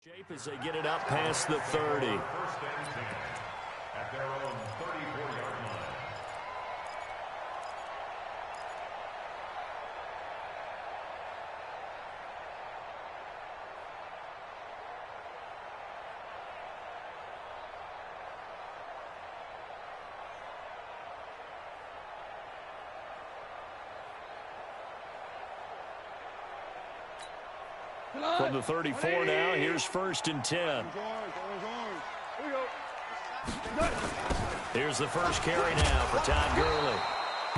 Shape as they get it up past the 30. First and 10 at their own 34-yard line. From the 34 now, here's first and 10. Here's the first carry now for Todd Gurley.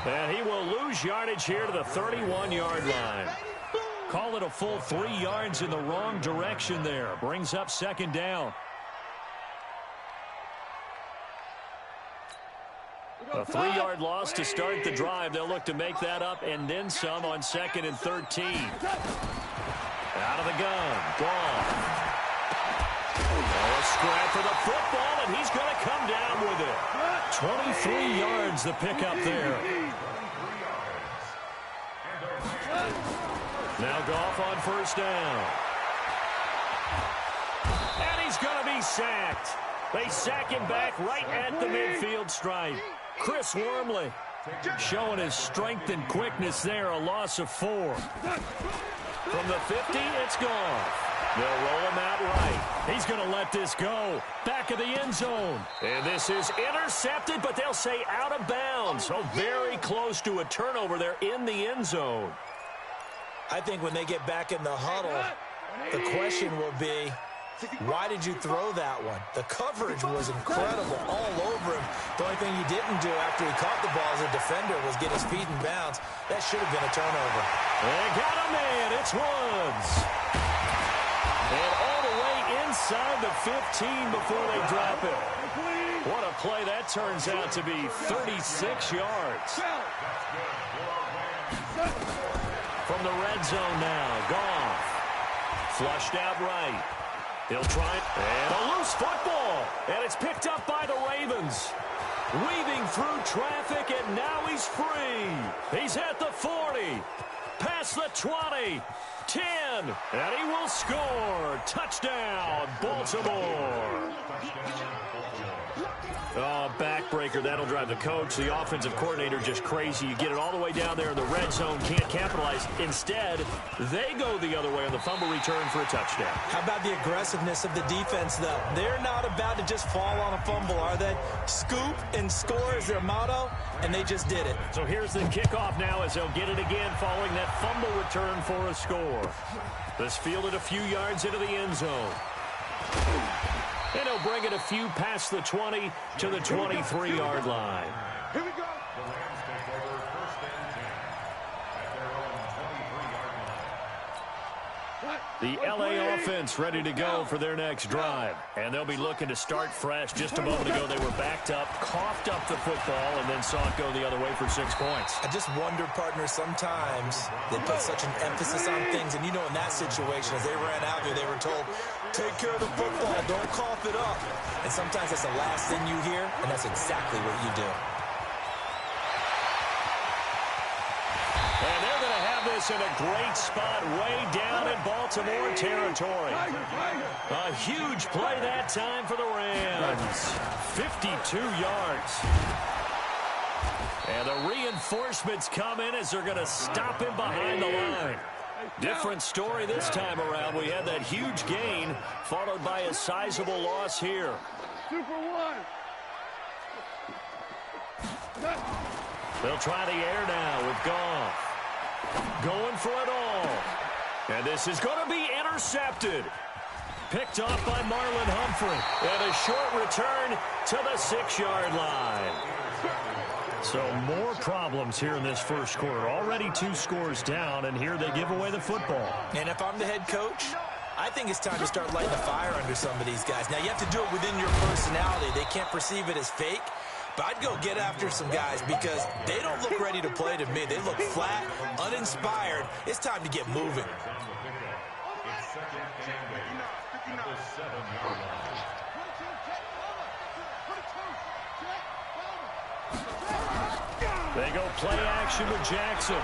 And he will lose yardage here to the 31-yard line. Call it a full 3 yards in the wrong direction there. Brings up second down. A 3-yard loss to start the drive. They'll look to make that up and then some on second and 13. Out of the gun. Gone. Oh, a scrap for the football, and he's going to come down with it. 23 yards the pickup there. Now Goff on first down. And he's going to be sacked. They sack him back right at the midfield stripe. Chris Wormley showing his strength and quickness there, a loss of 4. From the 50, it's gone. They'll roll him out right. He's going to let this go. Back of the end zone. And this is intercepted, but they'll say out of bounds. So very close to a turnover there in the end zone. I think when they get back in the huddle, the question will be, why did you throw that one? The coverage was incredible all over him. The only thing he didn't do after he caught the ball as a defender was get his feet in bounds. That should have been a turnover. They got him in. It's Woods. And all the way inside the 15 before they drop it. What a play that turns out to be. 36 yards. From the red zone now. Goff. Flushed out right. He'll try it. And a loose football. And it's picked up by the Ravens. Weaving through traffic, and now he's free. He's at the 40. Past the 20. 10. And he will score. Touchdown, Baltimore. Oh, backbreaker. That'll drive the coach. The offensive coordinator just crazy. You get it all the way down there in the red zone. Can't capitalize. Instead, they go the other way on the fumble return for a touchdown. How about the aggressiveness of the defense, though? They're not about to just fall on a fumble, are they? Scoop and score is their motto, and they just did it. So here's the kickoff now as they'll get it again following that fumble return for a score. This fielded a few yards into the end zone. And he'll bring it a few past the 20 to the 23-yard line. Here we go. The Rams take over first and 10 at their own 23-yard line. The LA offense ready to go for their next drive. And they'll be looking to start fresh. Just a moment ago, they were backed up, coughed up the football, and then saw it go the other way for 6 points. I just wonder, partner, sometimes they put such an emphasis on things. And, you know, in that situation, as they ran out there, they were told, take care of the football, don't cough it up. And sometimes that's the last thing you hear, and that's exactly what you do. And they're going to have this in a great spot way down in Baltimore territory. A huge play that time for the Rams. 52 yards. And the reinforcements come in as they're going to stop him behind the line. Different story this time around. We had that huge gain followed by a sizable loss here. 2 for 1. They'll try the air now with Goff. Going for it all. And this is going to be intercepted. Picked off by Marlon Humphrey. And a short return to the 6-yard line. So more problems here in this first quarter. Already 2 scores down, and here they give away the football. And if I'm the head coach, I think it's time to start lighting the fire under some of these guys. Now, you have to do it within your personality. They can't perceive it as fake. But I'd go get after some guys because they don't look ready to play to me. They look flat, uninspired. It's time to get moving. It's second and 8 at the 7-yard line. They go play action with Jackson.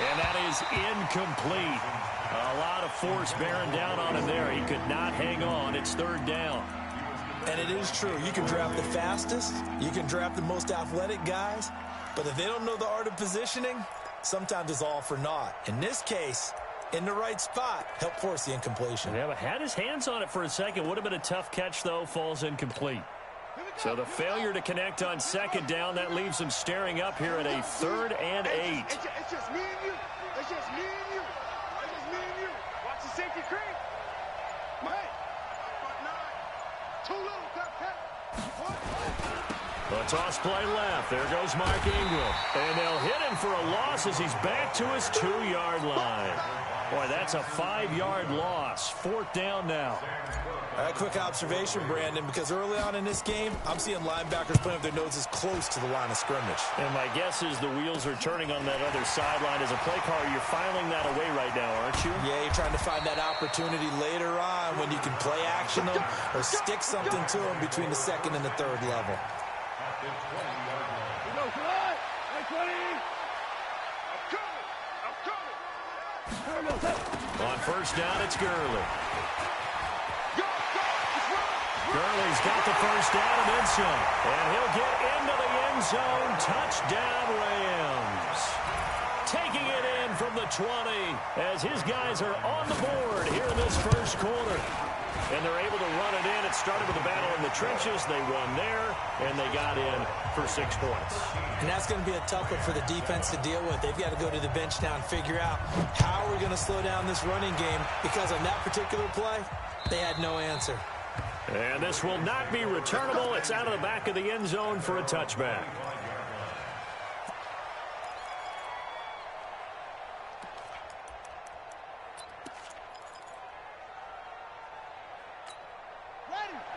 And that is incomplete. A lot of force bearing down on him there. He could not hang on. It's third down. And it is true. You can draft the fastest. You can draft the most athletic guys. But if they don't know the art of positioning, sometimes it's all for naught. In this case, in the right spot, help force the incompletion. Yeah, but had his hands on it for a second. Would have been a tough catch, though. Falls incomplete. So the failure to connect on second down, that leaves him staring up here at a 3rd and 8. It's just me and you. It's just me and you. It's just me and you. Watch the safety creep. Man. Too little. A toss play left. There goes Mark Ingram. And they'll hit him for a loss as he's back to his 2-yard line. Boy, that's a 5-yard loss. 4th down now. A quick observation, Brandon, because early on in this game, I'm seeing linebackers putting up their noses close to the line of scrimmage. And my guess is the wheels are turning on that other sideline. As a play caller, you're filing that away right now, aren't you? Yeah, you're trying to find that opportunity later on when you can play action them or stick something to them between the 2nd and the 3rd level. On first down, it's Gurley. Gurley's got the first down and then some. And he'll get into the end zone. Touchdown, Rams. Taking it in from the 20 as his guys are on the board here in this first quarter. And they're able to run it in. It started with a battle in the trenches. They won there, and they got in for 6 points. And that's going to be a tough one for the defense to deal with. They've got to go to the bench now and figure out how we're going to slow down this running game, because on that particular play, they had no answer. And this will not be returnable. It's out of the back of the end zone for a touchback.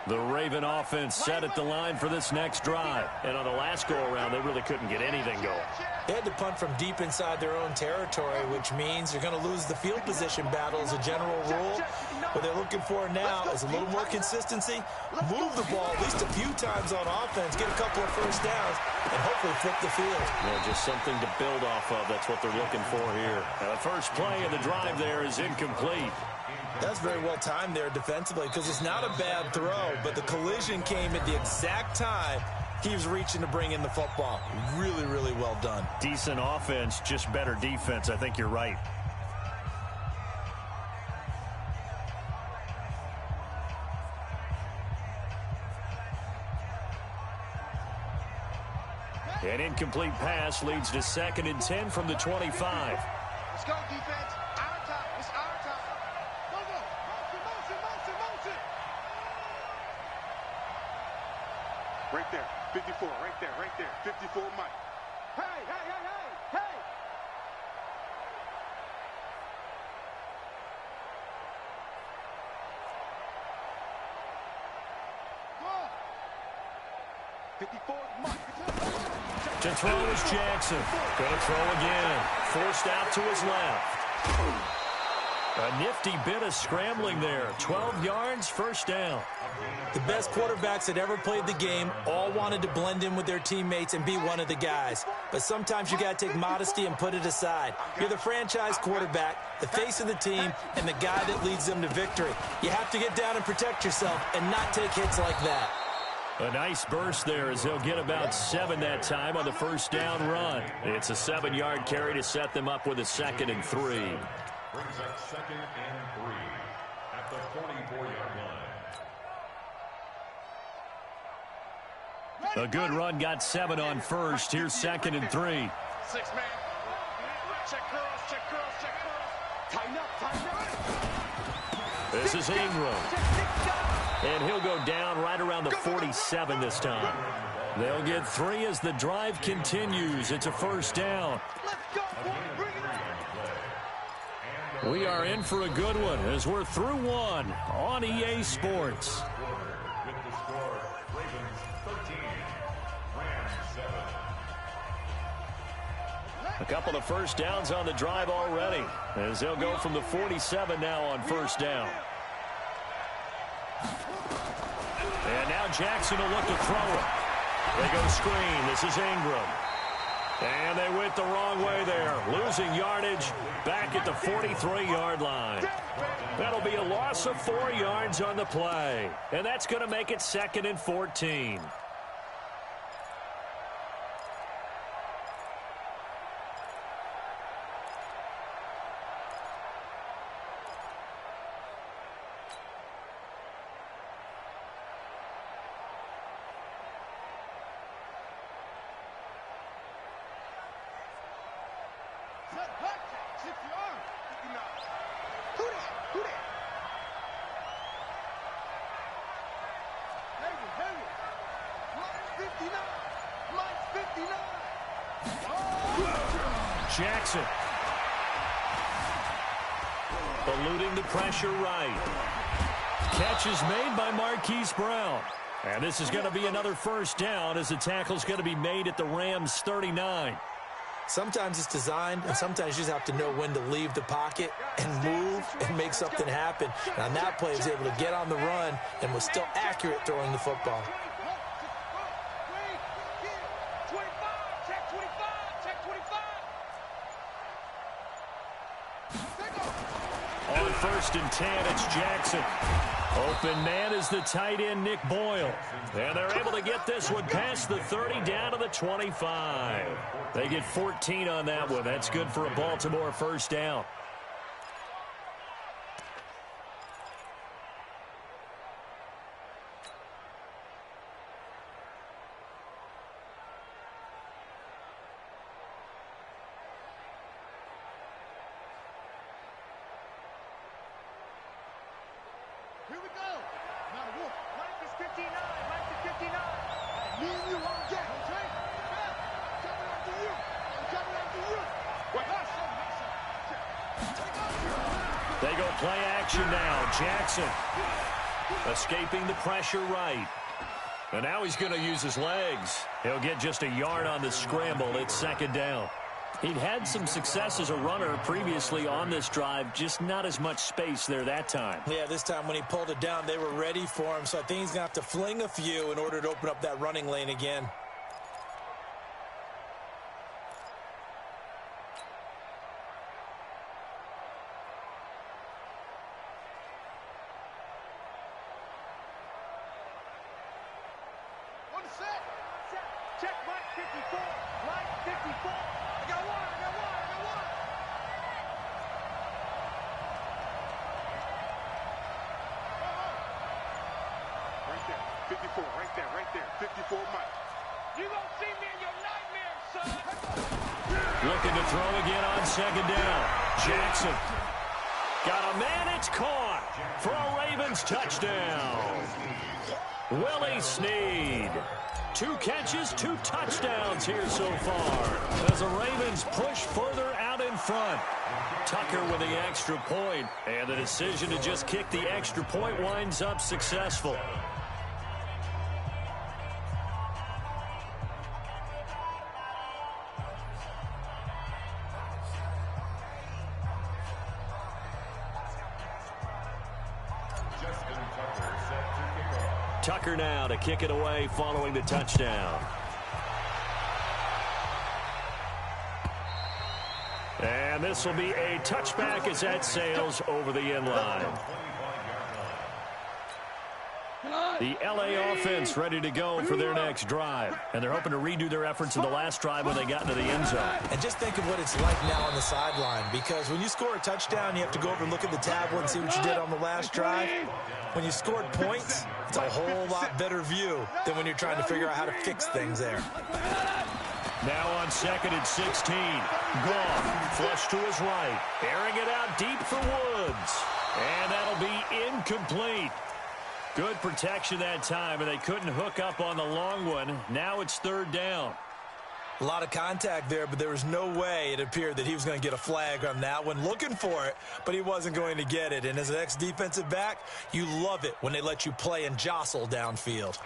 The Raven offense set at the line for this next drive. And on the last go-around, they really couldn't get anything going. They had to punt from deep inside their own territory, which means you're going to lose the field position battle as a general rule. What they're looking for now is a little more consistency, move the ball at least a few times on offense, get a couple of first downs, and hopefully flip the field. Yeah, just something to build off of. That's what they're looking for here. Now, the first play of the drive there is incomplete. That's very well timed there defensively, because it's not a bad throw, but the collision came at the exact time he was reaching to bring in the football. Really, really well done. Decent offense, just better defense. I think you're right. An incomplete pass leads to 2nd and 10 from the 25. Let's go, defense. Our time. It's our time. Go, go. Motion. Right there. 54. Right there. 54, Mike. Hey. Go. 54, Mike. To throw is Jackson. Going to throw again. Forced out to his left. A nifty bit of scrambling there. 12 yards, first down. The best quarterbacks that ever played the game all wanted to blend in with their teammates and be one of the guys. But sometimes you got to take modesty and put it aside. You're the franchise quarterback, the face of the team, and the guy that leads them to victory. You have to get down and protect yourself and not take hits like that. A nice burst there as they'll get about 7 that time on the first down run. It's a 7-yard carry to set them up with a 2nd and 3. Brings up 2nd and 3 at the 44-yard line. A good run got 7 on first. Here's 2nd and 3. 6-man. Check curls. Tighten up. This is Ingram. And he'll go down right around the 47 this time. They'll get 3 as the drive continues. It's a first down. Let's go, boy. Bring it on. We are in for a good one as we're through one on EA Sports. With the score, Ravens 13, Rams 7. A couple of first downs on the drive already as they'll go from the 47 now on first down. And now Jackson will look to throw it. They go screen. This is Ingram. And they went the wrong way there, losing yardage back at the 43-yard line. That'll be a loss of 4 yards on the play, and that's going to make it 2nd and 14. Jackson. Eluding the pressure right. Catch is made by Marquise Brown. And this is going to be another first down as the tackle's going to be made at the Rams' 39. Sometimes it's designed, and sometimes you just have to know when to leave the pocket and move and make something happen. And on that play, he was able to get on the run and was still accurate throwing the football. On 1st and 10, it's Jackson. Open man is the tight end, Nick Boyle. And they're able to get this one past the 30 down to the 25. They get 14 on that one. That's good for a Baltimore first down. Here we go. Now, look, Mike is 59. Mike is 59. Me and you on deck, okay? Coming after you. I'm coming after you. Wait, They go play action now. Jackson escaping the pressure right. And now he's going to use his legs. He'll get just a yard on the scramble. It's 2nd down. He'd had some success as a runner previously on this drive, just not as much space there that time. Yeah, this time when he pulled it down, they were ready for him, so I think he's going to have to fling a few in order to open up that running lane again. On the set. Check Mike 54. Mike 54. I got one. Right there. 54. Right there. 54 Mike. You gonna see me in your nightmares, son. Looking to throw again on 2nd down. Jackson. Got a man, it's caught for a Ravens touchdown. Willie Snead. 2 catches, 2 touchdowns here so far as the Ravens push further out in front. Tucker with the extra point, and the decision to just kick the extra point winds up successful. Tucker now to kick it away following the touchdown. And this will be a touchback as that sails over the end line. The LA offense ready to go for their next drive. And they're hoping to redo their efforts in the last drive when they got into the end zone. And just think of what it's like now on the sideline, because when you score a touchdown, you have to go over and look at the tablet and see what you did on the last drive. When you scored points, it's a whole lot better view than when you're trying to figure out how to fix things there. Now on 2nd and 16. Goff flush to his right. Airing it out deep for Woods. And that'll be incomplete. Good protection that time, and they couldn't hook up on the long one. Now it's 3rd down. A lot of contact there, but there was no way it appeared that he was going to get a flag on that one. Looking for it, but he wasn't going to get it. And as an ex-defensive back, you love it when they let you play and jostle downfield.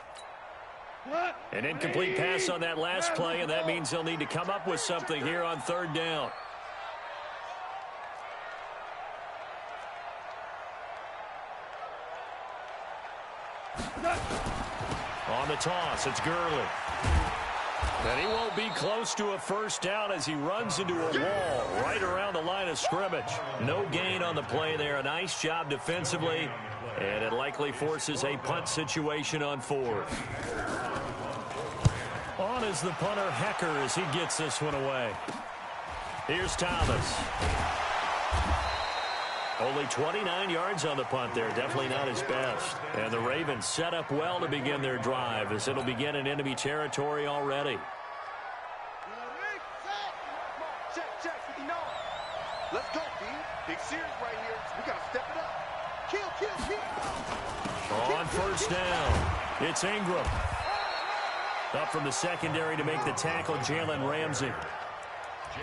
An incomplete pass on that last play, and that means they'll need to come up with something here on 3rd down. On the toss, it's Gurley. And he won't be close to a first down as he runs into a wall right around the line of scrimmage. No gain on the play there. A nice job defensively, and it likely forces a punt situation on fourth. On is the punter, Hecker, as he gets this one away. Here's Thomas. Only 29 yards on the punt there. Definitely not his best. And the Ravens set up well to begin their drive as it'll begin in enemy territory already. Check, 59. Let's go, D. Big series right here. We got to step it up. Kill. On first down, it's Ingram. Up from the secondary to make the tackle, Jalen Ramsey.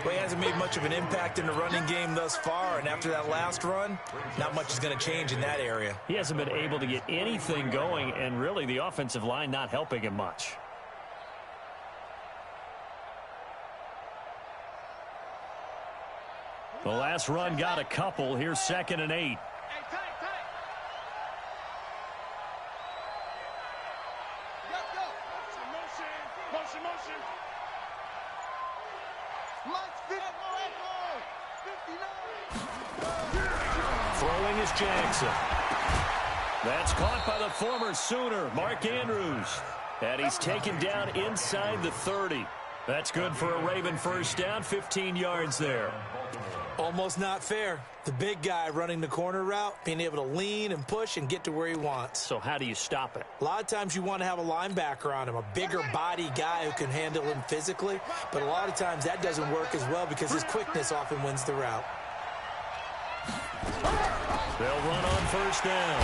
Well, he hasn't made much of an impact in the running game thus far, and after that last run, not much is going to change in that area. He hasn't been able to get anything going, and really the offensive line not helping him much. The last run got a couple. Here's 2nd and 8. Hey, tight. Let's go. Motion. Lights 59. Throwing is Jackson. That's caught by the former Sooner, Mark Andrews. And he's taken down inside the 30. That's good for a Raven first down, 15 yards there. Almost not fair. The big guy running the corner route, being able to lean and push and get to where he wants. So how do you stop it? A lot of times you want to have a linebacker on him, a bigger body guy who can handle him physically. But a lot of times that doesn't work as well because his quickness often wins the route. They'll run on first down.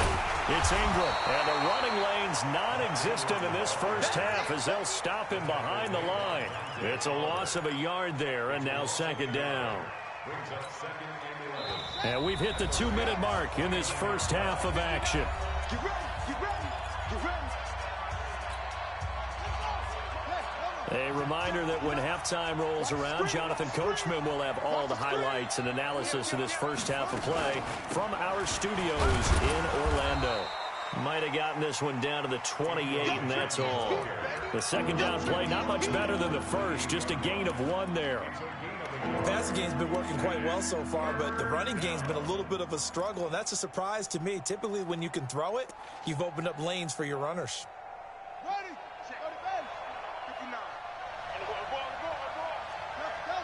It's Ingram, and the running lane's non-existent in this first half as they'll stop him behind the line. It's a loss of a yard there, and now 2nd down. And we've hit the 2-minute mark in this first half of action. Get ready. A reminder that when halftime rolls around, Jonathan Coachman will have all the highlights and analysis of this first half of play from our studios in Orlando. Might have gotten this one down to the 28, and that's all. The 2nd down play, not much better than the first, just a gain of 1 there. The passing game's been working quite well so far, but the running game's been a little bit of a struggle, and that's a surprise to me. Typically, when you can throw it, you've opened up lanes for your runners. Ready. Check on the bench. 59. And the ball. Let's go.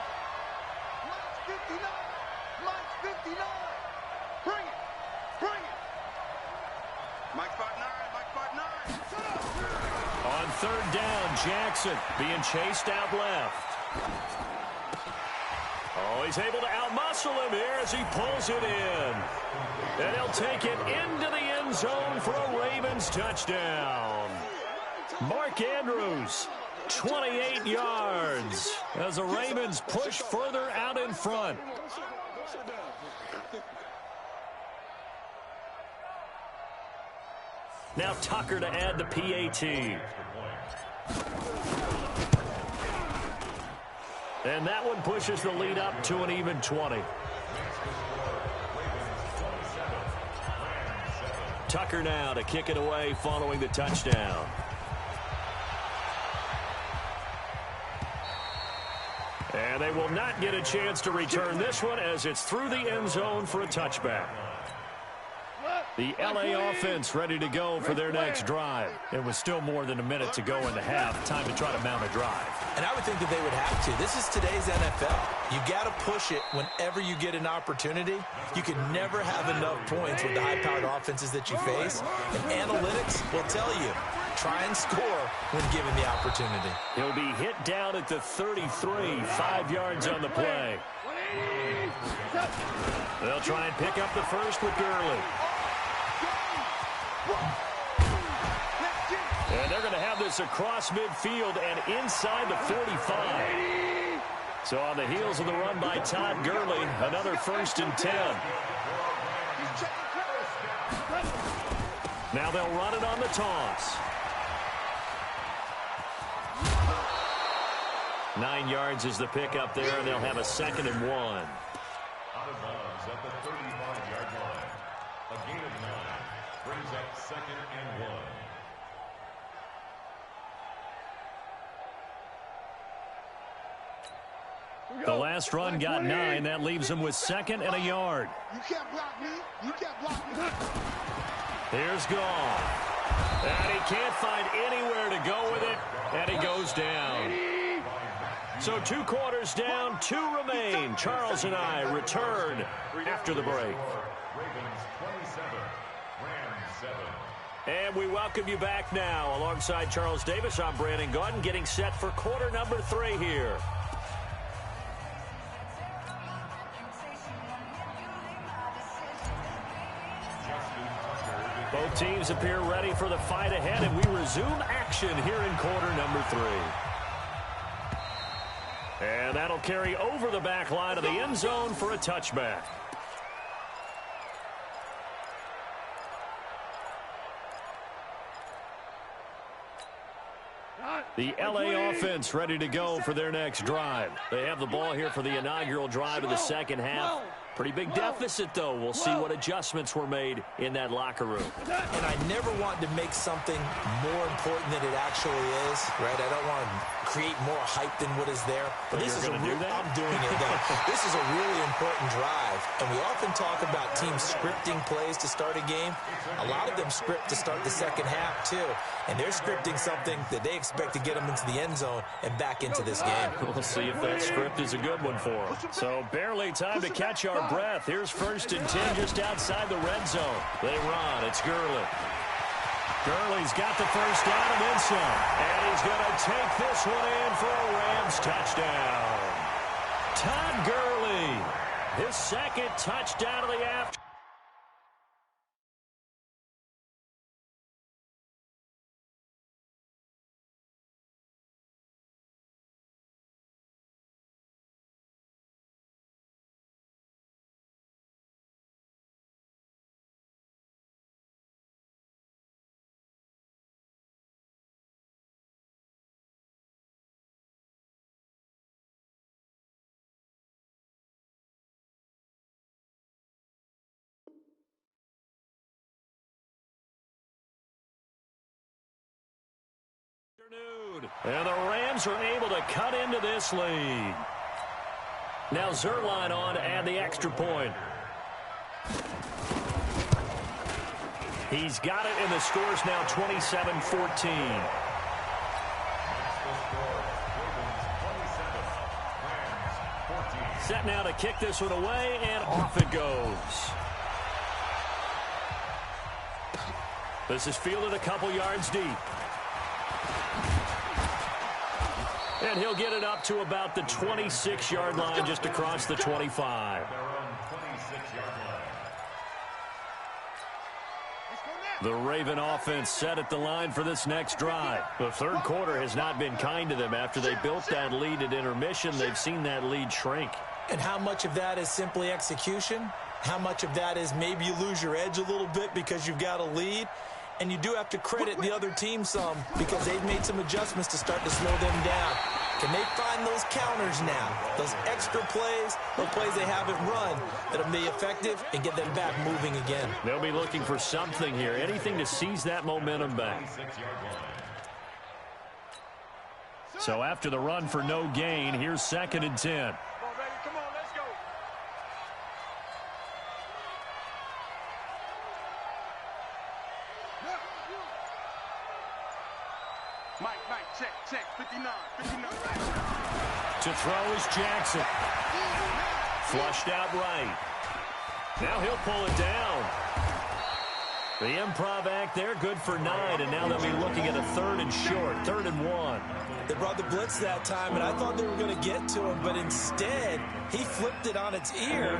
Mike's 59. Bring it. Mike 5'9". Shut up. On 3rd down, Jackson being chased out left. Oh, he's able to outmuscle him here as he pulls it in. And he'll take it into the end zone for a Ravens touchdown. Mark Andrews, 28 yards as the Ravens push further out in front. Now Tucker to add the PAT. And that one pushes the lead up to an even 20. Tucker now to kick it away following the touchdown. And they will not get a chance to return this one as it's through the end zone for a touchback. The LA offense ready to go for their next drive. It was still more than a minute to go in the half. Time to try to mount a drive. And I would think that they would have to. This is today's NFL. You got to push it whenever you get an opportunity. You can never have enough points with the high-powered offenses that you face. And analytics will tell you, try and score when given the opportunity. He'll be hit down at the 33, 5 yards on the play. They'll try and pick up the first with Gurley. And they're going to have this across midfield and inside the 45. So on the heels of the run by Todd Gurley, another 1st and 10. Now they'll run it on the toss. 9 yards is the pickup there, and they'll have a 2nd and 1. Out of bounds at the 35-yard line. A gain of 9 brings up 2nd and 1. The last run got 9. That leaves him with 2nd and a yard. You can't block me. You can't block me. Here's Gone. And he can't find anywhere to go with it, and he goes down. So 2 quarters down, 2 remain. Charles and I return after the break. Ravens 27, Rams 7. And we welcome you back now. Alongside Charles Davis, I'm Brandon Gaudin, getting set for quarter number 3 here. Both teams appear ready for the fight ahead, and we resume action here in quarter number 3. And that'll carry over the back line of the end zone for a touchback. The LA offense ready to go for their next drive. They have the ball here for the inaugural drive of the second half. Pretty big deficit, though. We'll see what adjustments were made in that locker room. And I never want to make something more important than it actually is, right? I don't want to create more hype than what is there. But this is I'm doing it, though. This is a really important drive. And we often talk about teams scripting plays to start a game. A lot of them script to start the second half, too. And they're scripting something that they expect to get them into the end zone and back into this game. We'll see if that script is a good one for them. So barely time to catch our breath. Here's 1st and 10 just outside the red zone. They run. It's Gurley. Gurley's got the first down and then some. And he's going to take this one in for a Rams touchdown. Todd Gurley, his 2nd touchdown of the afternoon. And the Rams are able to cut into this lead. Now Zerline on to add the extra point. He's got it, and the score's now 27-14. Set now to kick this one away, and off it goes. This is fielded a couple yards deep. And he'll get it up to about the 26-yard line, just across the 25. The Raven offense set at the line for this next drive. The third quarter has not been kind to them. After they built that lead at intermission, they've seen that lead shrink. And how much of that is simply execution? How much of that is maybe you lose your edge a little bit because you've got a lead? And you do have to credit the other team some because they've made some adjustments to start to slow them down. Can they find those counters now, those extra plays, those plays they haven't run that'll be effective and get them back moving again? They'll be looking for something here, anything to seize that momentum back. So after the run for no gain, here's 2nd and 10. Check, 59. To throw is Jackson. Flushed out right. Now he'll pull it down. The improv act there, good for 9, and now they'll be looking at a 3rd and short, 3rd and 1. They brought the blitz that time, and I thought they were going to get to him, but instead, he flipped it on its ear.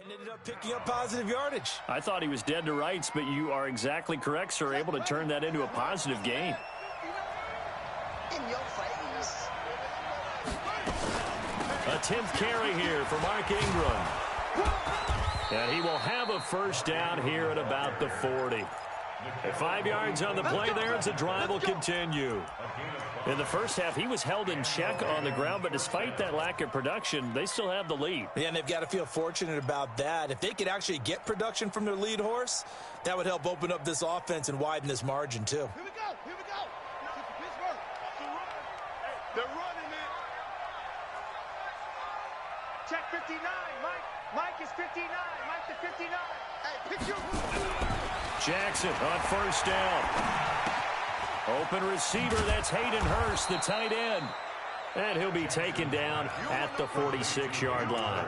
And ended up picking up positive yardage. I thought he was dead to rights, but you are exactly correct, sir. Able to turn that into a positive gain. In your face. A 10th carry here for Mark Ingram. And he will have a first down here at about the 40. At 5 yards on the play there as the drive will continue. In the first half, he was held in check on the ground, but despite that lack of production, they still have the lead. Yeah, and they've got to feel fortunate about that. If they could actually get production from their lead horse, that would help open up this offense and widen this margin, too. Here we go. Here we go. Pittsburgh. They're running it. Check 59. Mike is 59. Mike to 59. Hey, pick your... Jackson on first down. Open receiver, that's Hayden Hurst, the tight end. And he'll be taken down at the 46-yard line.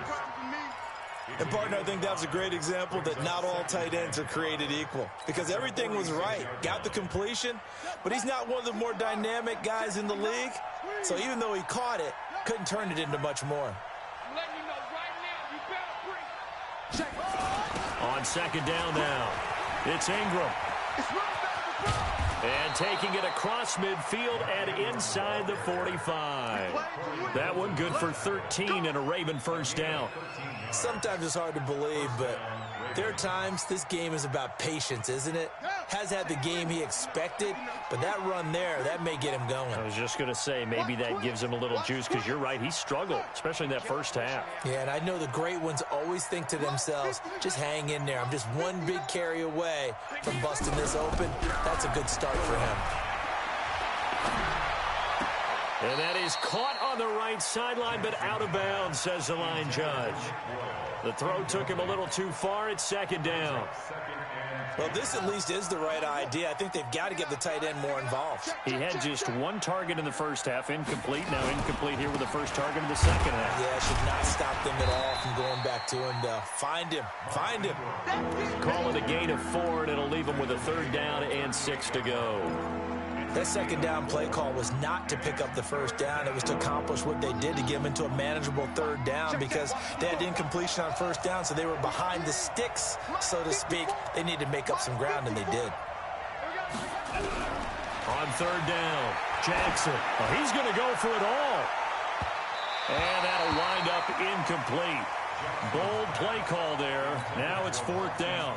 And, partner, I think that's a great example that not all tight ends are created equal. Because everything was right. Got the completion, but he's not one of the more dynamic guys in the league. So even though he caught it, couldn't turn it into much more. On second down now, it's Ingram. And taking it across midfield and inside the 45. That one good for 13 and a Raven first down. Sometimes it's hard to believe, but there are times this game is about patience, isn't it? Has had the game he expected, but that run there, that may get him going. I was just going to say, maybe that gives him a little juice, because you're right, he struggled, especially in that first half. Yeah, and I know the great ones always think to themselves, just hang in there. I'm just one big carry away from busting this open. That's a good start for him. And that is caught on the right sideline, but out of bounds, says the line judge. The throw took him a little too far. It's second down. Well, this at least is the right idea. I think they've got to get the tight end more involved. He had just one target in the first half, incomplete. Now incomplete here with the first target in the second half. Yeah, should not stop them at all from going back to him. Find him. Find him. Call it a gain of 4, and it'll leave him with a third down and 6 to go. That second down play call was not to pick up the first down. It was to accomplish what they did to get them into a manageable third down because they had incompletion on first down, so they were behind the sticks, so to speak. They needed to make up some ground, and they did. On third down, Jackson. Oh, he's going to go for it all. And that'll wind up incomplete. Bold play call there. Now it's fourth down.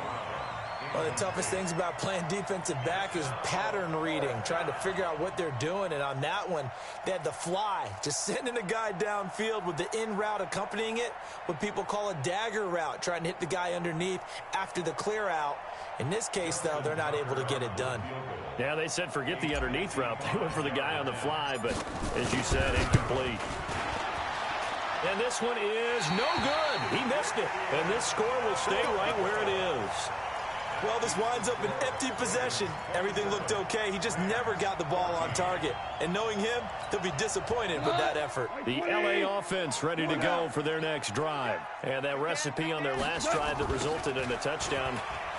One of the toughest things about playing defensive back is pattern reading, trying to figure out what they're doing. And on that one, they had the fly, just sending a guy downfield with the in route accompanying it, what people call a dagger route, trying to hit the guy underneath after the clear out. In this case, though, they're not able to get it done. Yeah, they said forget the underneath route. They went for the guy on the fly, but as you said, incomplete. And this one is no good. He missed it. And this score will stay right where it is. Well, this winds up an empty possession. Everything looked okay. He just never got the ball on target. And knowing him, they'll be disappointed with that effort. The LA offense ready to go for their next drive. And that recipe on their last drive that resulted in a touchdown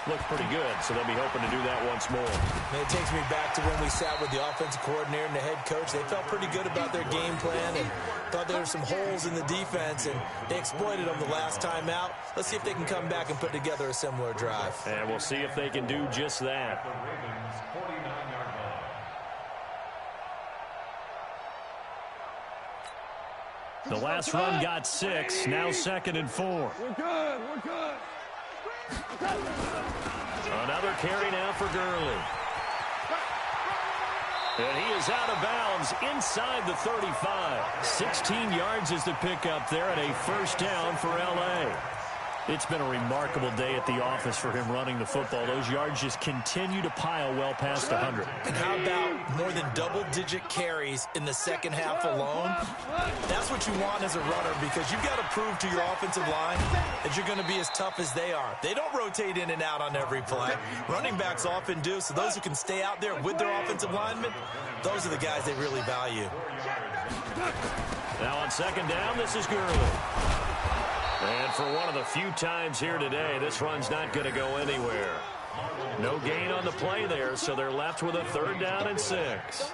looked pretty good, so they'll be hoping to do that once more. And it takes me back to when we sat with the offensive coordinator and the head coach. They felt pretty good about their game plan and thought there were some holes in the defense, and they exploited them the last time out. Let's see if they can come back and put together a similar drive. And we'll see if they can do just that. The last run got 6, now second and 4. We're good. We're good. Another carry now for Gurley. And he is out of bounds inside the 35. 16 yards is the pickup there and a first down for L.A. It's been a remarkable day at the office for him running the football. Those yards just continue to pile well past 100. And how about more than double-digit carries in the second half alone? That's what you want as a runner because you've got to prove to your offensive line that you're going to be as tough as they are. They don't rotate in and out on every play. Running backs often do, so those who can stay out there with their offensive linemen, those are the guys they really value. Now on second down, this is Gurley. And for one of the few times here today, this run's not going to go anywhere. No gain on the play there, so they're left with a third down and 6.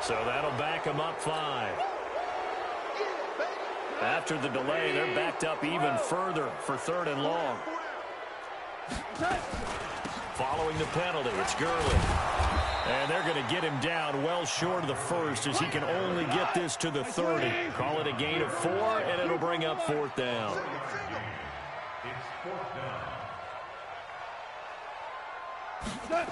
So that'll back them up 5. After the delay, they're backed up even further for 3rd and long. Following the penalty, it's Gurley. And they're going to get him down well short of the first as he can only get this to the 30. Call it a gain of 4, and it'll bring up 4th down. It's 4th down.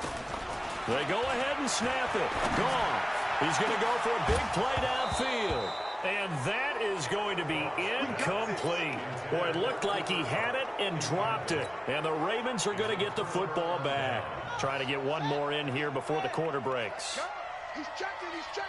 They go ahead and snap it. Goff. He's going to go for a big play downfield. And that is going to be incomplete. Boy, it looked like he had it and dropped it. And the Ravens are going to get the football back. Trying to get one more in here before the quarter breaks. He's checking, he's good.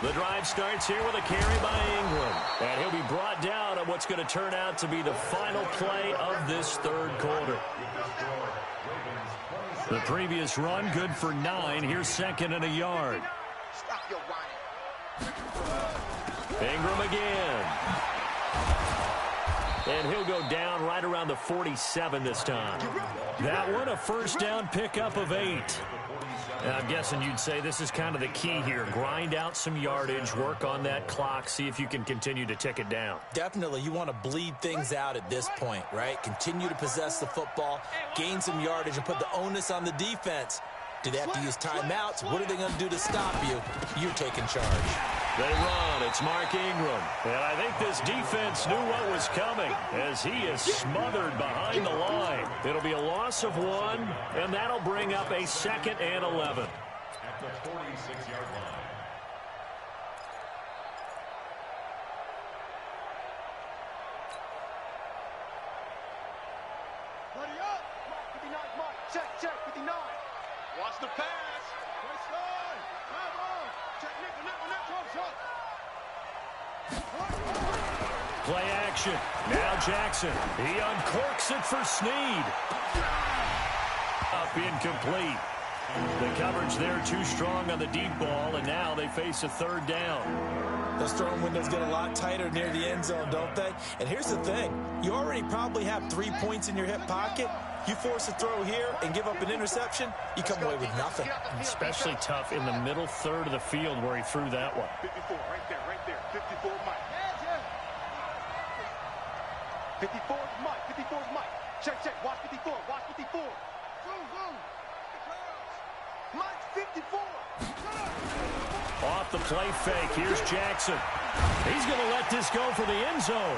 The drive starts here with a carry by Ingram. And he'll be brought down on what's going to turn out to be the final play of this 3rd quarter. The previous run, good for 9. Here's 2nd and a yard. Stop your whining. Ingram again. And he'll go down right around the 47 this time. That one, a 1st down pickup of 8. And I'm guessing you'd say this is kind of the key here. Grind out some yardage, work on that clock, see if you can continue to tick it down. Definitely, you want to bleed things out at this point, right? Continue to possess the football, gain some yardage, and put the onus on the defense. Do they have to use timeouts? What are they going to do to stop you? You're taking charge. They run. It's Mark Ingram. And I think this defense knew what was coming as he is smothered behind the line. It'll be a loss of 1, and that'll bring up a 2nd and 11. At the 46-yard line. Buddy up. 59, Mike. Check, 59. Watch the pass. Right side. Come on. Check, nickel, Play action. Now Jackson. He uncorks it for Snead. Up incomplete. The coverage there too strong on the deep ball, and now they face a 3rd down. Those throwing windows get a lot tighter near the end zone, don't they? And here's the thing. You already probably have 3 points in your hip pocket. You force a throw here and give up an interception, you come away with nothing. Especially tough in the middle 3rd of the field where he threw that one. 54, right there. 54, Mike. 54 is Mike. 54 is Mike. Check. Watch 54. Watch 54. Mike 54. Off the play fake. Here's Jackson. He's going to let this go for the end zone.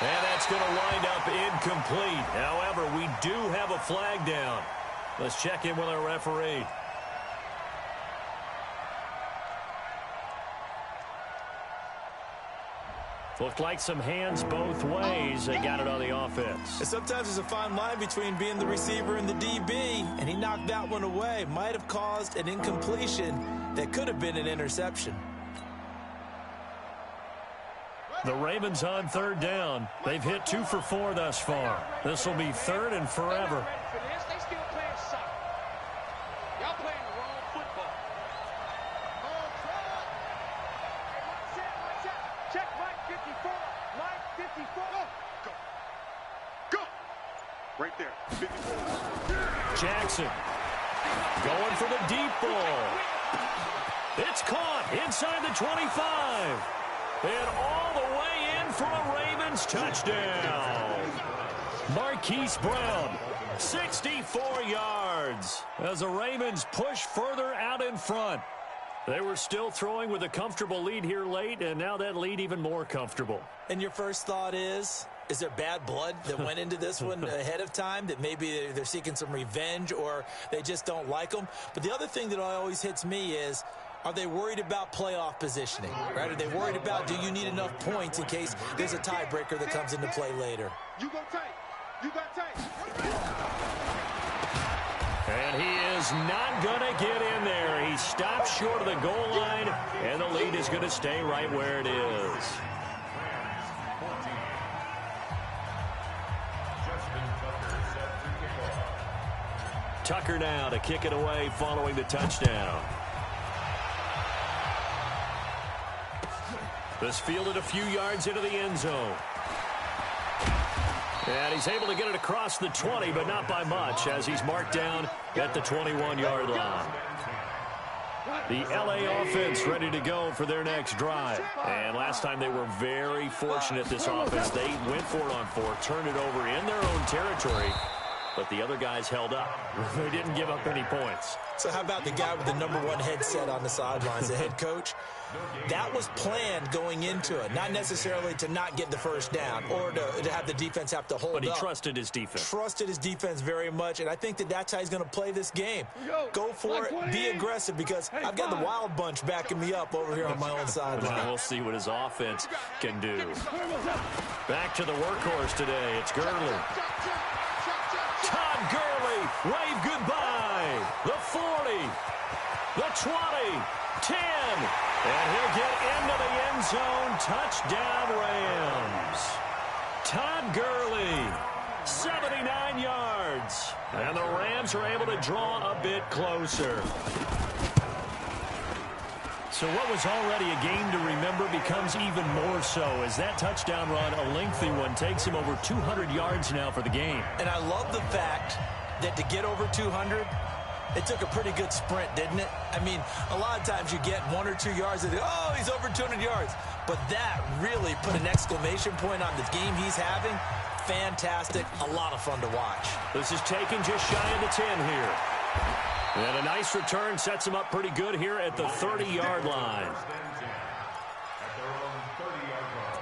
And that's going to wind up incomplete. However, we do have a flag down. Let's check in with our referee. Looked like some hands both ways. They got it on the offense. And sometimes there's a fine line between being the receiver and the DB, and he knocked that one away. Might have caused an incompletion that could have been an interception. The Ravens on 3rd down. They've hit 2 for 4 thus far. This will be 3rd and forever. They still playing soccer. Y'all playing the wrong football. Check Mike 54. Mike 54. Go. Right there. 54. Jackson going for the deep ball. It's caught inside the 25. And all the way in for a Ravens touchdown. Marquise Brown, 64 yards. As the Ravens push further out in front. They were still throwing with a comfortable lead here late, and now that lead even more comfortable. And your first thought is there bad blood that went into this one ahead of time, that maybe they're seeking some revenge or they just don't like them? But the other thing that always hits me is, are they worried about playoff positioning, right? Are they worried about, do you need enough points in case there's a tiebreaker that comes into play later? You go tight. You got tight. And he is not going to get in there. He stops short of the goal line, and the lead is going to stay right where it is. Tucker now to kick it away following the touchdown. This fielded a few yards into the end zone. And he's able to get it across the 20, but not by much, as he's marked down at the 21-yard line. The L.A. offense ready to go for their next drive. And last time they were very fortunate, this offense. They went for it on 4, turned it over in their own territory, but the other guys held up. They didn't give up any points. So how about the guy with the #1 headset on the sidelines, the head coach? That was planned going into it, not necessarily to not get the first down or to have the defense have to hold up. But he trusted his defense. Trusted his defense very much, and I think that's how he's going to play this game. Go for it, be aggressive, because I've got the wild bunch backing me up over here on my own sideline. We'll see what his offense can do. Back to the workhorse today. It's Gurley. Todd Gurley, wave goodbye. The 40, the 20, 10, and he'll get into the end zone. Touchdown, Rams. Todd Gurley, 79 yards. And the Rams are able to draw a bit closer. So what was already a game to remember becomes even more so as that touchdown run, a lengthy one, takes him over 200 yards now for the game. And I love the fact that to get over 200, it took a pretty good sprint, didn't it? I mean, a lot of times you get 1 or 2 yards and oh, he's over 200 yards. But that really put an exclamation point on the game he's having. Fantastic. A lot of fun to watch. This is taken just shy of the 10 here. And a nice return sets him up pretty good here at the 30-yard line. At their own 30-yard line.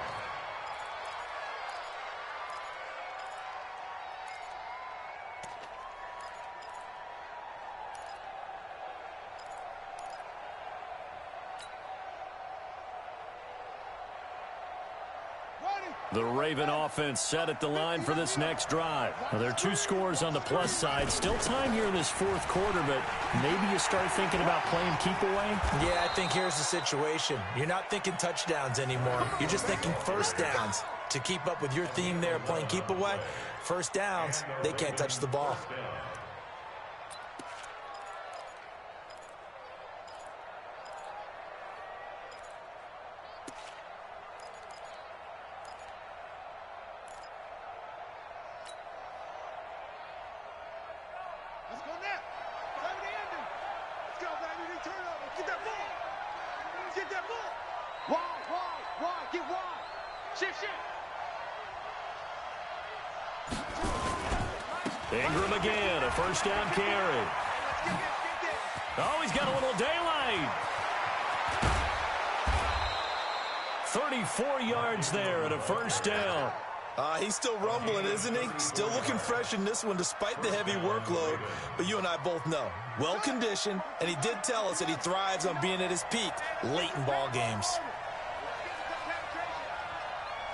The Raven offense set at the line for this next drive. Now, there are 2 scores on the plus side. Still time here in this 4th quarter, but maybe you start thinking about playing keep away? Yeah, I think here's the situation. You're not thinking touchdowns anymore. You're just thinking first downs. To keep up with your theme there, playing keep away, first downs, they can't touch the ball. Ingram again, a first down carry. Oh, he's got a little daylight. 34 yards there at a first down. He's still rumbling, isn't he? Still looking fresh in this one despite the heavy workload. But you and I both know, well-conditioned, and he did tell us that he thrives on being at his peak late in ball games.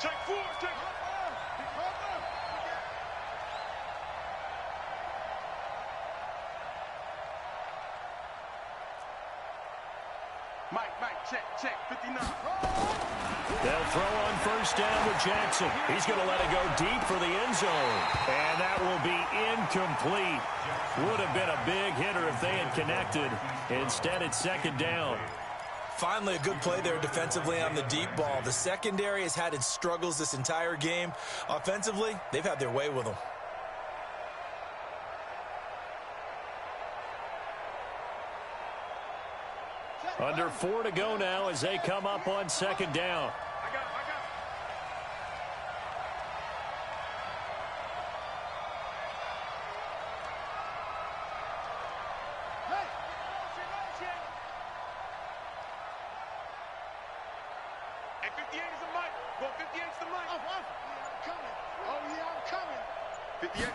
Check 4, check. Mike, check, 59. They'll throw on first down with Jackson. He's going to let it go deep for the end zone. And that will be incomplete. Would have been a big hitter if they had connected. Instead, it's second down. Finally, a good play there defensively on the deep ball. The secondary has had its struggles this entire game. Offensively, they've had their way with them. Under 4 to go now as they come up on second down. I got it. Hey! Hey, 58 is the mic. Go 58 is the mic. Oh, yeah, I'm coming. 58.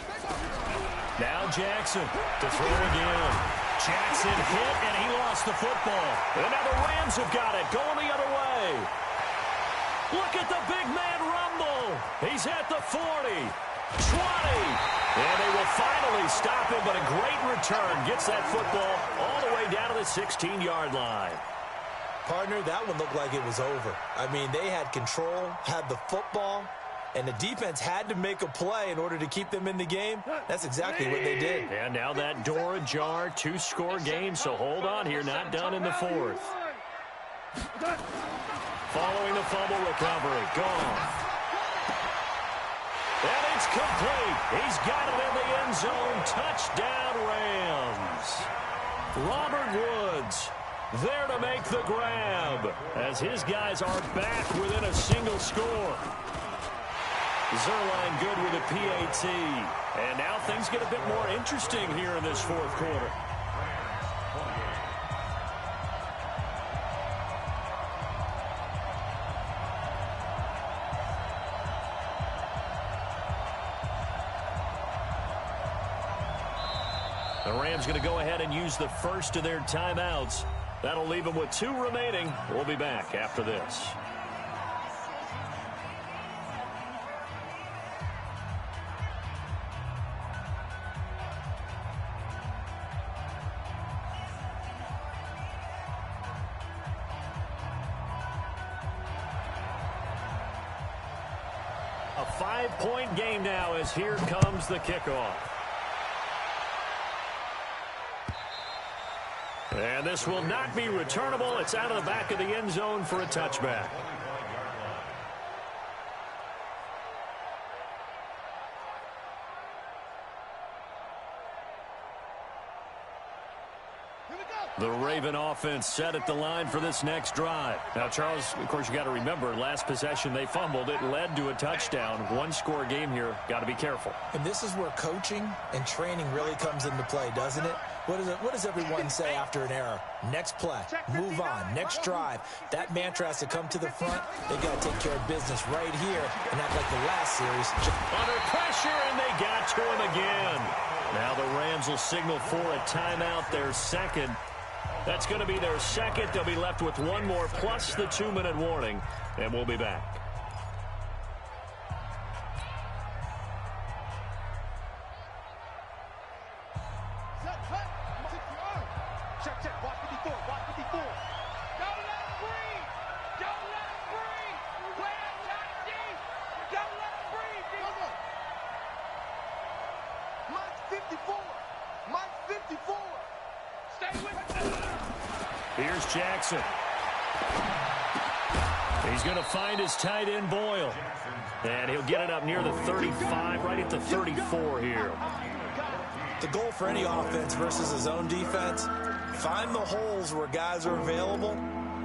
Now Jackson to throw again. Jackson hit, and he lost the football. And now the Rams have got it, going the other way. Look at the big man rumble. He's at the 40, 20. And they will finally stop him, but a great return. Gets that football all the way down to the 16-yard line. Partner, that one looked like it was over. I mean, they had control, had the football, and the defense had to make a play in order to keep them in the game. That's exactly what they did. And now that door ajar, 2-score game, so hold on here, not done in the 4th. Following the fumble recovery, gone. And it's complete. He's got it in the end zone. Touchdown, Rams. Robert Woods there to make the grab as his guys are back within a single score. Zerline good with a PAT. And now things get a bit more interesting here in this fourth quarter. The Rams going to go ahead and use the first of their timeouts. That'll leave them with 2 remaining. We'll be back after this. A 5-point game now as here comes the kickoff. And this will not be returnable. It's out of the back of the end zone for a touchback. The Raven offense set at the line for this next drive. Now, Charles, of course, you got to remember, last possession they fumbled. It led to a touchdown. 1-score game here. Got to be careful. And this is where coaching and training really comes into play, doesn't it? What does everyone say after an error? Next play, move on, next drive. That mantra has to come to the front. They got to take care of business right here and act like the last series. Under pressure, and they got to him again. Now the Rams will signal for a timeout, their second. That's going to be their second. They'll be left with 1 more plus the 2-minute warning, and we'll be back. Check. Watch 54. Watch 54. Don't let him breathe. Don't let him breathe. Play outside deep. Don't let him breathe. Mike's 54. Mike's 54. Stay with it. Here's Jackson. He's going to find his tight end, Boyle. And he'll get it up near the 35, right at the 34 here. The goal for any offense versus a zone defense, find the holes where guys are available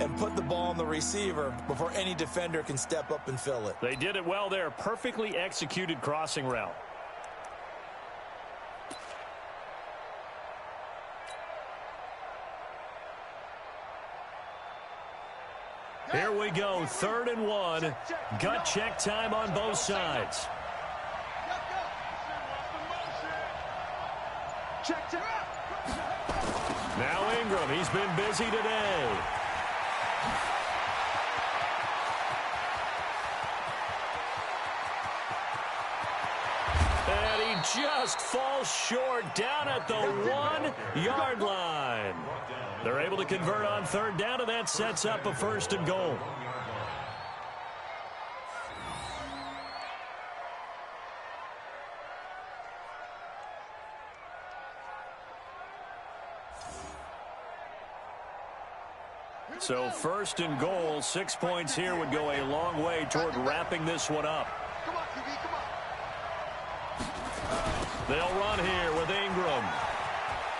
and put the ball on the receiver before any defender can step up and fill it. They did it well there. Perfectly executed crossing route. Here we go, 3rd and 1. Gut check time on both sides. Check. Now Ingram, he's been busy today. And he just falls short down at the 1-yard line. They're able to convert on 3rd down, and that sets up a 1st and goal. So 1st and goal, 6 points here would go a long way toward wrapping this one up. Come on, QB, come on. They'll run here with Ingram.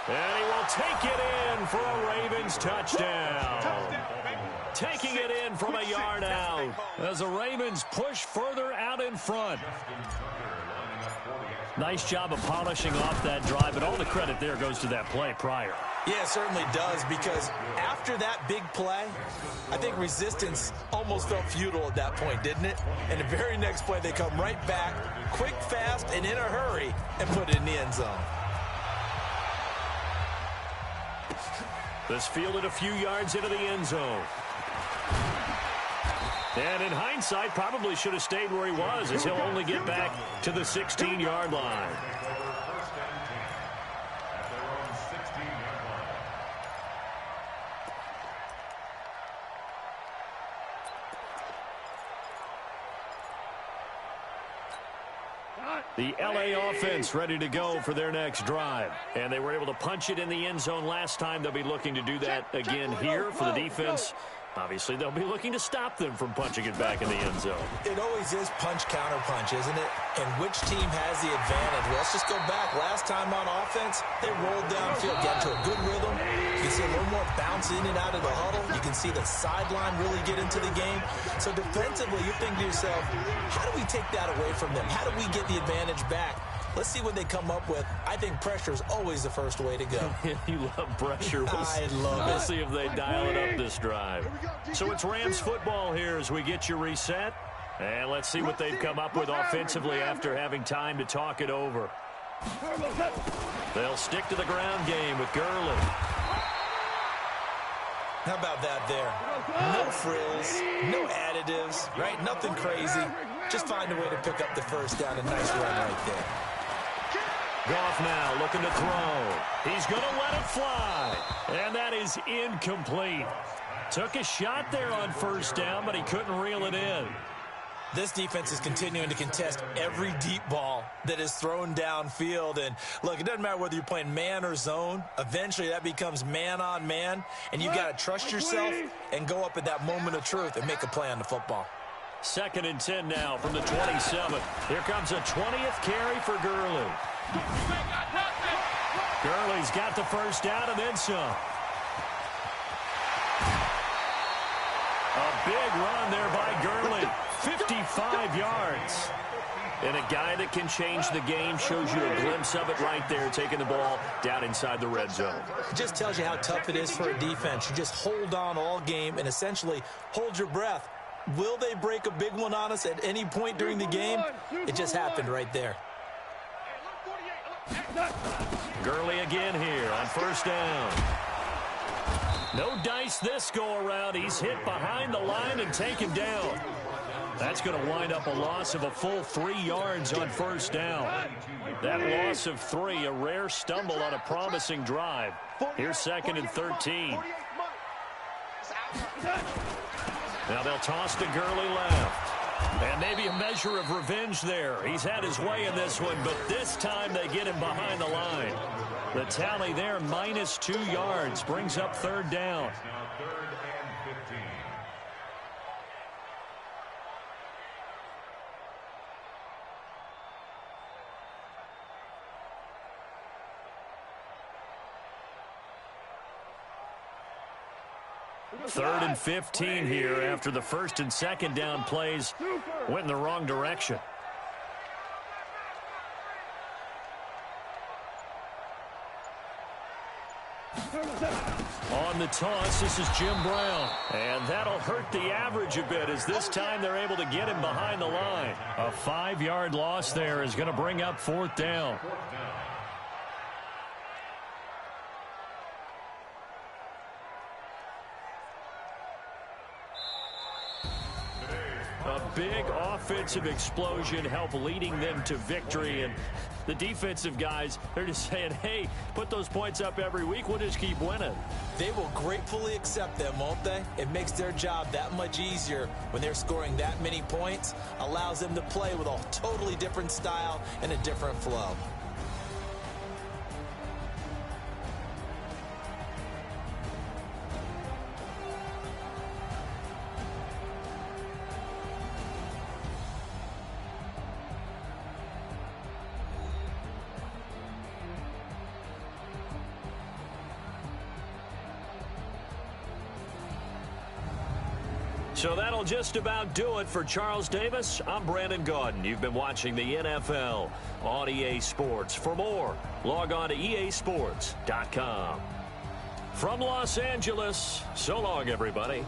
And he will take it in for a Ravens touchdown. Taking it in from a yard out as the Ravens push further out in front. Nice job of polishing off that drive, but all the credit there goes to that play prior. Yeah, it certainly does, because after that big play, I think resistance almost felt futile at that point, didn't it? And the very next play, they come right back, quick, fast, and in a hurry, and put it in the end zone. This fielded a few yards into the end zone. And in hindsight, probably should have stayed where he was, as he'll only get back to the 16-yard line. The LA offense ready to go for their next drive. And they were able to punch it in the end zone last time. They'll be looking to do that again here for the defense. Obviously, they'll be looking to stop them from punching it back in the end zone. It always is punch-counter-punch, isn't it? And which team has the advantage? Well, let's just go back. Last time on offense, they rolled downfield, got into a good rhythm. You can see a little more bounce in and out of the huddle. You can see the sideline really get into the game. So defensively, you think to yourself, how do we take that away from them? How do we get the advantage back? Let's see what they come up with. I think pressure is always the first way to go. You love pressure. I love it. We'll see if they dial it up this drive. So it's Rams football here as we get you reset. And let's see what they've come up with offensively after having time to talk it over. They'll stick to the ground game with Gurley. How about that there? No frills, no additives, right? Nothing crazy. Just find a way to pick up the first down. A nice run right there. Goff now looking to throw. He's going to let it fly. And that is incomplete. Took a shot there on first down, but he couldn't reel it in. This defense is continuing to contest every deep ball that is thrown downfield. And, look, it doesn't matter whether you're playing man or zone. Eventually, that becomes man-on-man. And you've got to trust yourself and go up at that moment of truth and make a play on the football. 2nd and 10 now from the 27. Here comes a 20th carry for Gurley. Gurley's got the first down and then some. A big run there by Gurley. 55 yards. And a guy that can change the game shows you a glimpse of it right there, taking the ball down inside the red zone. It just tells you how tough it is for a defense. You just hold on all game and essentially hold your breath. Will they break a big one on us at any point during the game? It just happened right there. Gurley again here on first down. No dice this go-around. He's hit behind the line and taken down. That's going to wind up a loss of a full 3 yards on first down. That loss of 3, a rare stumble on a promising drive. Here's 2nd and 13. Now they'll toss to Gurley left. And maybe a measure of revenge there. He's had his way in this one, but this time they get him behind the line. The tally there, minus 2 yards, brings up 3rd down. Third and 15 here after the 1st and 2nd down plays went in the wrong direction. On the toss, this is Jim Brown. And that'll hurt the average a bit as this time they're able to get him behind the line. A 5-yard loss there is going to bring up 4th down. A big offensive explosion helped leading them to victory. And the defensive guys, they're just saying, hey, put those points up every week. We'll just keep winning. They will gratefully accept them, won't they? It makes their job that much easier when they're scoring that many points. Allows them to play with a totally different style and a different flow. So that'll just about do it for Charles Davis. I'm Brandon Gaudin. You've been watching the NFL on EA Sports. For more, log on to easports.com. From Los Angeles, so long, everybody.